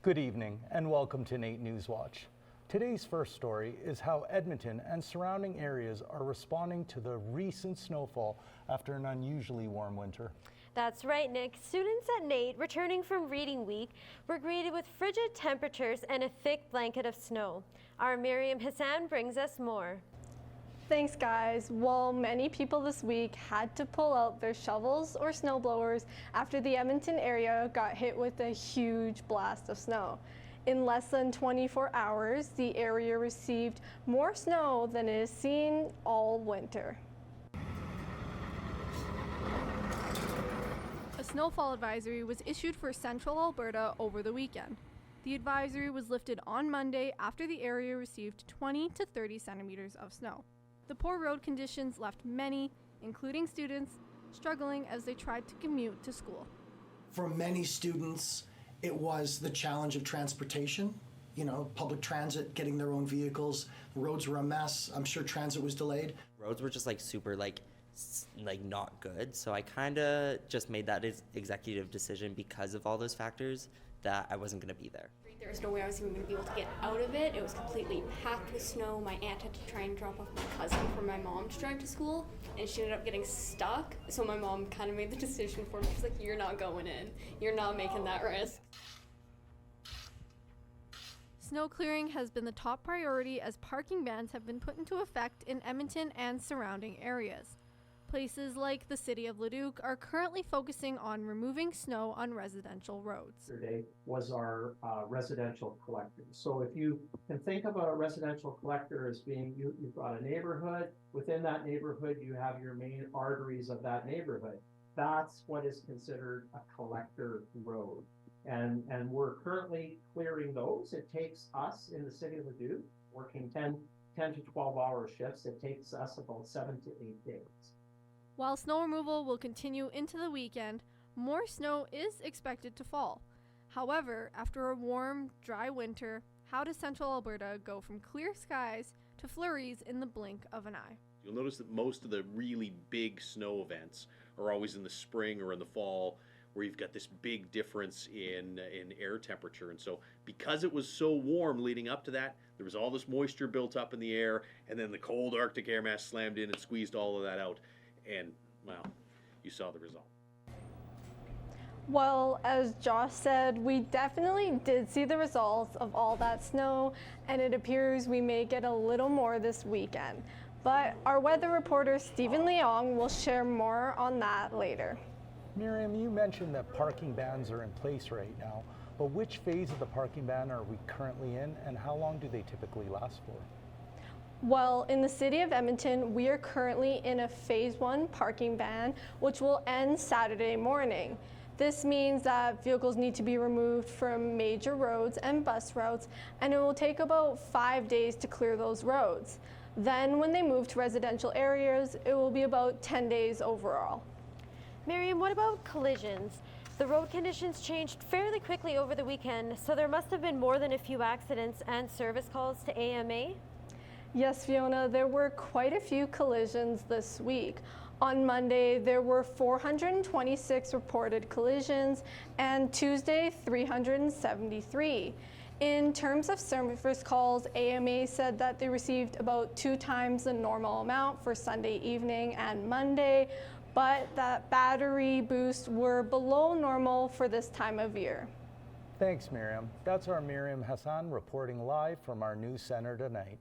Good evening and welcome to Nate News Watch. Today's first story is how Edmonton and surrounding areas are responding to the recent snowfall after an unusually warm winter. That's right, Nick. Students at NATE returning from reading week were greeted with frigid temperatures and a thick blanket of snow. Our Miriam Hassan brings us more. Thanks, guys. Well, many people this week had to pull out their shovels or snowblowers after the Edmonton area got hit with a huge blast of snow. In less than 24 hours, the area received more snow than it has seen all winter. A snowfall advisory was issued for central Alberta over the weekend. The advisory was lifted on Monday after the area received 20 to 30 centimeters of snow. The poor road conditions left many, including students, struggling as they tried to commute to school. For many students, it was the challenge of transportation. You know, public transit, getting their own vehicles. The roads were a mess. I'm sure transit was delayed. Roads were just super not good. So I kind of just made that executive decision because of all those factors that I wasn't going to be there. There was no way I was even going to be able to get out of it. It was completely packed with snow. My aunt had to try and drop off my cousin for my mom to drive to school, and she ended up getting stuck. So my mom kind of made the decision for me. She's like, you're not going in. You're not making that risk. Snow clearing has been the top priority as parking bans have been put into effect in Edmonton and surrounding areas. Places like the city of Leduc are currently focusing on removing snow on residential roads. Yesterday was our residential collector. So if you can think of a residential collector as being, you've got a neighborhood, within that neighborhood you have your main arteries of that neighborhood. That's what is considered a collector road. And we're currently clearing those. It takes us in the city of Leduc, working 10 to 12 hour shifts, it takes us about 7 to 8 days. While snow removal will continue into the weekend, more snow is expected to fall. However, after a warm, dry winter, how does central Alberta go from clear skies to flurries in the blink of an eye? You'll notice that most of the really big snow events are always in the spring or in the fall, where you've got this big difference in air temperature. And so because it was so warm leading up to that, there was all this moisture built up in the air, and then the cold Arctic air mass slammed in and squeezed all of that out. And, well, you saw the result. Well, as Josh said, we definitely did see the results of all that snow, and it appears we may get a little more this weekend. But our weather reporter, Stephen Leong, will share more on that later. Miriam, you mentioned that parking bans are in place right now, but which phase of the parking ban are we currently in, and how long do they typically last for? Well, in the city of Edmonton, we are currently in a phase 1 parking ban, which will end Saturday morning. This means that vehicles need to be removed from major roads and bus routes, and it will take about 5 days to clear those roads. Then when they move to residential areas, it will be about 10 days overall. Miriam, what about collisions? The road conditions changed fairly quickly over the weekend, so there must have been more than a few accidents and service calls to AMA? Yes, Fiona, there were quite a few collisions this week. On Monday, there were 426 reported collisions, and Tuesday, 373. In terms of service calls, AMA said that they received about 2 times the normal amount for Sunday evening and Monday, but that battery boosts were below normal for this time of year. Thanks, Miriam. That's our Miriam Hassan reporting live from our news center tonight.